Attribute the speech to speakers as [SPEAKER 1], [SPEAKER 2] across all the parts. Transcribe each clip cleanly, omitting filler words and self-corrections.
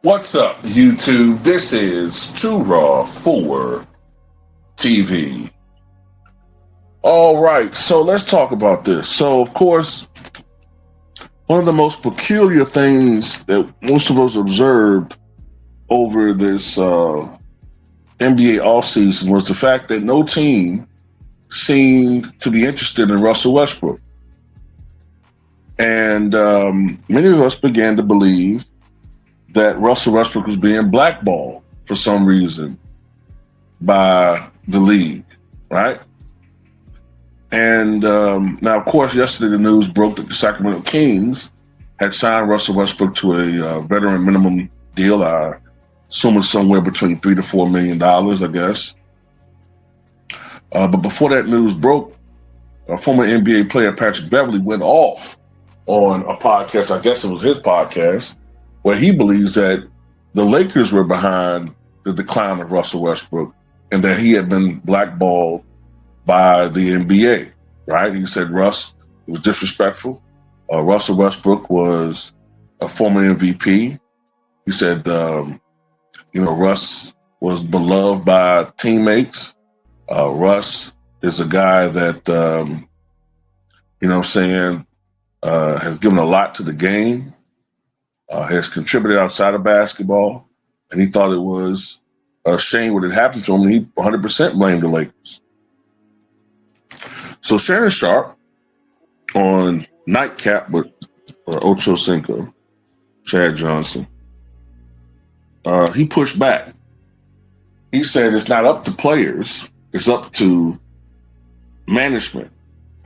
[SPEAKER 1] What's up, YouTube? This is Too Raw for TV. All right, so let's talk about this. So, of course, one of the most peculiar things that most of us observed over this NBA offseason was the fact that no team seemed to be interested in Russell Westbrook. And many of us began to believe that Russell Westbrook was being blackballed for some reason by the league, right? And now, of course, yesterday the news broke that the Sacramento Kings had signed Russell Westbrook to a veteran minimum deal. I assume it's somewhere between $3 to $4 million, I guess. But before that news broke, a former NBA player, Patrick Beverley, went off on a podcast. I guess it was his podcast, where he believes that the Lakers were behind the decline of Russell Westbrook and that he had been blackballed by the NBA, right? He said Russ was disrespectful. Russell Westbrook was a former MVP. He said, Russ was beloved by teammates. Russ is a guy that, has given a lot to the game, has contributed outside of basketball, and he thought it was a shame what had happened to him, and he 100% blamed the Lakers. So Shannon Sharpe on Nightcap with Ocho Cinco, Chad Johnson, he pushed back. He said it's not up to players, it's up to management,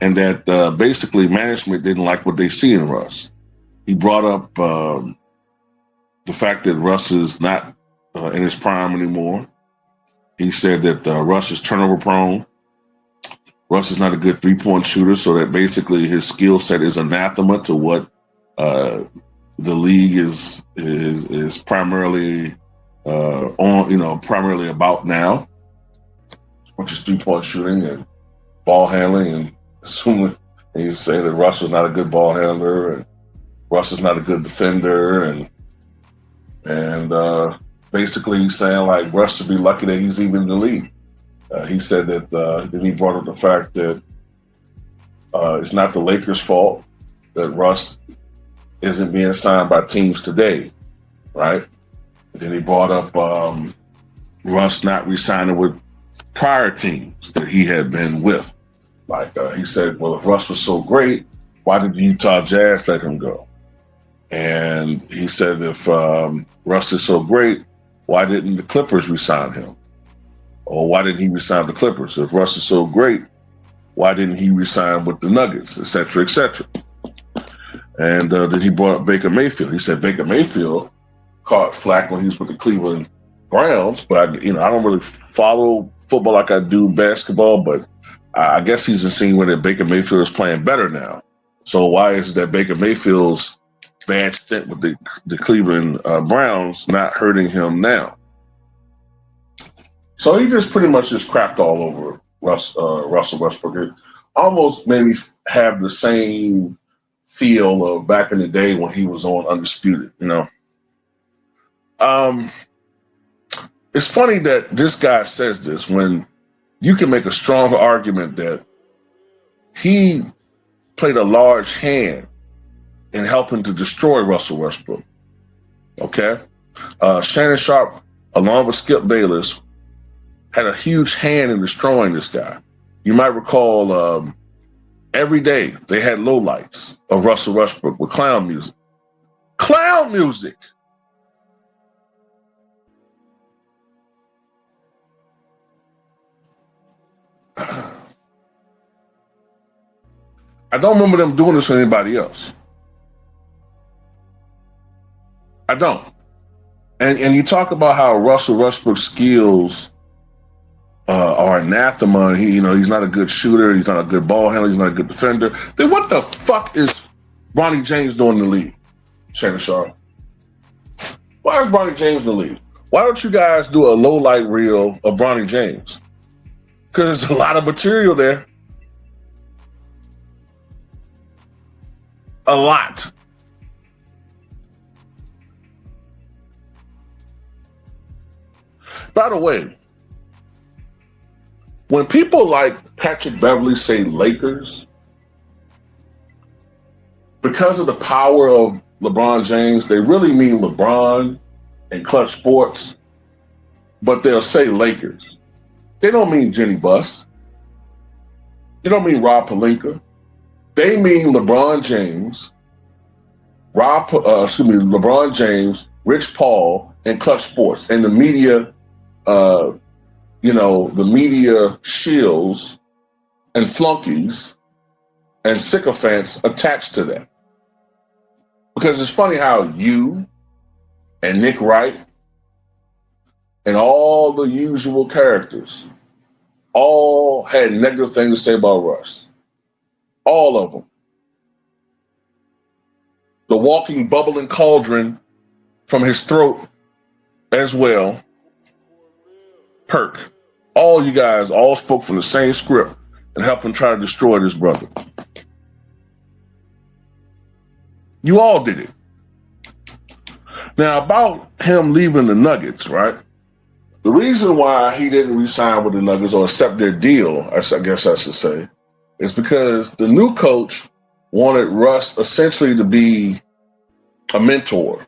[SPEAKER 1] and that basically management didn't like what they see in Russ. He brought up the fact that Russ is not in his prime anymore. He said that Russ is turnover prone. Russ is not a good three-point shooter, so that basically his skill set is anathema to what the league is primarily primarily about now, which is three-point shooting and ball handling. And assuming he say that Russ is not a good ball handler and Russ is not a good defender, and basically he's saying like Russ should be lucky that he's even in the league. He said that then he brought up the fact that it's not the Lakers' fault that Russ isn't being signed by teams today, right? Then he brought up Russ not re-signing with prior teams that he had been with. Like he said, well, if Russ was so great, why did the Utah Jazz let him go? And he said if Russ is so great, why didn't the Clippers re-sign him? Or why didn't he resign the Clippers? If Russ is so great, why didn't he resign with the Nuggets, et cetera, et cetera? And then he brought up Baker Mayfield. He said Baker Mayfield caught flack when he was with the Cleveland Browns, but I don't really follow football like I do basketball, but I guess he's insinuating that Baker Mayfield is playing better now. So why is it that Baker Mayfield's bad stint with the Cleveland Browns not hurting him now? So he just pretty much just crapped all over Russell Westbrook. It almost made me have the same feel of back in the day when he was on Undisputed, It's funny that this guy says this when you can make a strong argument that he played a large hand in helping to destroy Russell Westbrook. Okay? Shannon Sharpe, along with Skip Bayless, had a huge hand in destroying this guy. You might recall every day they had lowlights of Russell Westbrook with clown music. Clown music! I don't remember them doing this for anybody else. I don't. And you talk about how Russell Westbrook's skills are anathema. He's not a good shooter. He's not a good ball handler. He's not a good defender. Then what the fuck is Bronny James doing in the league, Shannon Sharpe? Why is Bronny James in the league? Why don't you guys do a low light reel of Bronny James? Because there's a lot of material there. A lot. By the way, when people like Patrick Beverley say Lakers, because of the power of LeBron James, they really mean LeBron and Clutch Sports, but they'll say Lakers. They don't mean Jenny Buss. They don't mean Rob Pelinka. They mean LeBron James, LeBron James, Rich Paul, and Clutch Sports, and the media, the media shills and flunkies and sycophants attached to that. Because it's funny how you and Nick Wright and all the usual characters all had negative things to say about Russ. All of them. The walking, bubbling cauldron from his throat as well. Perk. All you guys all spoke from the same script and helped him try to destroy this brother. You all did it. Now, about him leaving the Nuggets, right? The reason why he didn't re-sign with the Nuggets or accept their deal, I guess I should say, is because the new coach wanted Russ essentially to be a mentor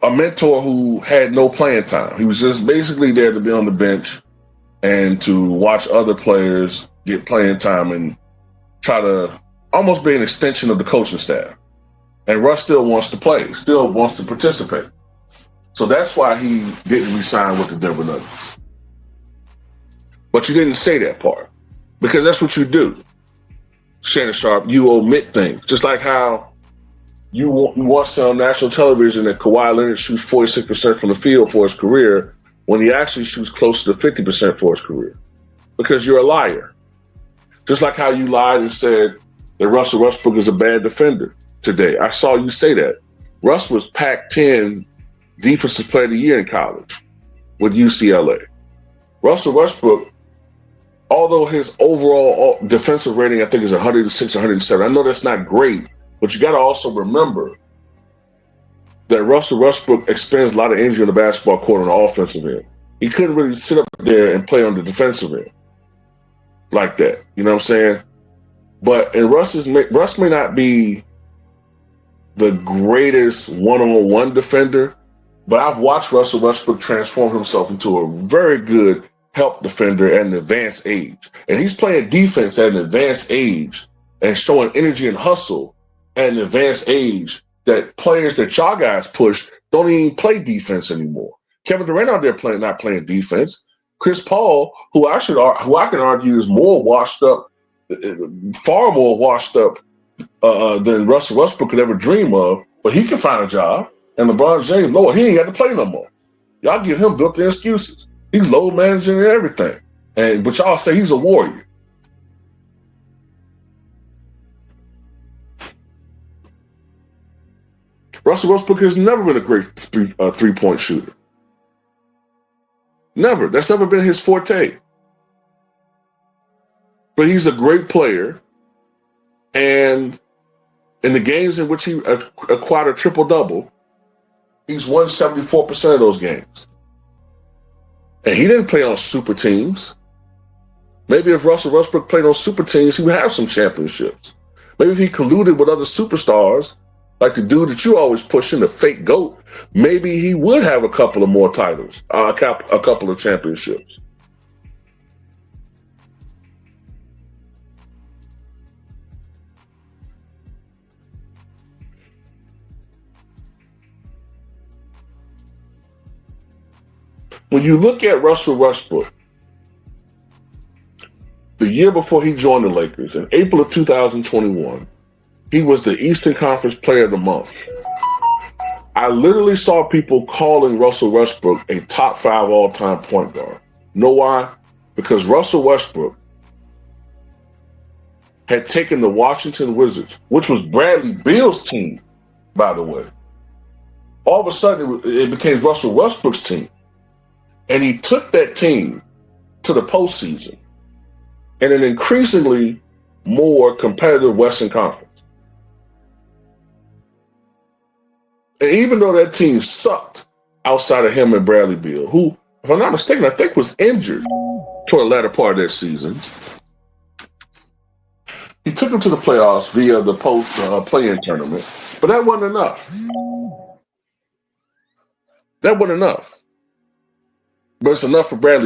[SPEAKER 1] who had no playing time. He was just basically there to be on the bench and to watch other players get playing time and try to almost be an extension of the coaching staff. And Russ still wants to play, still wants to participate. So that's why he didn't re-sign with the Denver Nuggets. But you didn't say that part because that's what you do. Shannon Sharpe, you omit things. Just like how you watch on national television that Kawhi Leonard shoots 46% from the field for his career when he actually shoots closer to 50% for his career. Because you're a liar. Just like how you lied and said that Russell Westbrook is a bad defender today. I saw you say that. Russ was Pac-10 Defensive Player of the Year in college with UCLA. Russell Westbrook, although his overall defensive rating, I think, is 106, 107. I know that's not great, but you got to also remember that Russell Westbrook expends a lot of energy on the basketball court on the offensive end. He couldn't really sit up there and play on the defensive end like that. You know what I'm saying? But Russ may not be the greatest one-on-one defender, but I've watched Russell Westbrook transform himself into a very good help defender at an advanced age. And he's playing defense at an advanced age and showing energy and hustle at an advanced age that players that y'all guys push don't even play defense anymore. Kevin Durant out there not playing defense. Chris Paul, who I can argue is more washed up, far more washed up than Russell Westbrook could ever dream of, but he can find a job. And LeBron James, Lord, he ain't got to play no more. Y'all give him built-in excuses. He's load managing and everything. But y'all say he's a warrior. Russell Westbrook has never been a great three-point shooter. Never. That's never been his forte. But he's a great player. And in the games in which he acquired a triple-double, he's won 74% of those games. And he didn't play on super teams. Maybe if Russell Westbrook played on super teams, he would have some championships. Maybe if he colluded with other superstars, like the dude that you always push in, the fake GOAT, maybe he would have a couple of more titles, a couple of championships. When you look at Russell Westbrook, the year before he joined the Lakers, in April of 2021, he was the Eastern Conference Player of the Month. I literally saw people calling Russell Westbrook a top 5 all-time point guard. Know why? Because Russell Westbrook had taken the Washington Wizards, which was Bradley Beal's team, by the way. All of a sudden, it became Russell Westbrook's team. And he took that team to the postseason in an increasingly more competitive Western Conference. And even though that team sucked, outside of him and Bradley Beal, who, if I'm not mistaken, I think was injured toward the latter part of their season. He took them to the playoffs via the post play-in tournament, but that wasn't enough. That wasn't enough. But it's enough for Bradley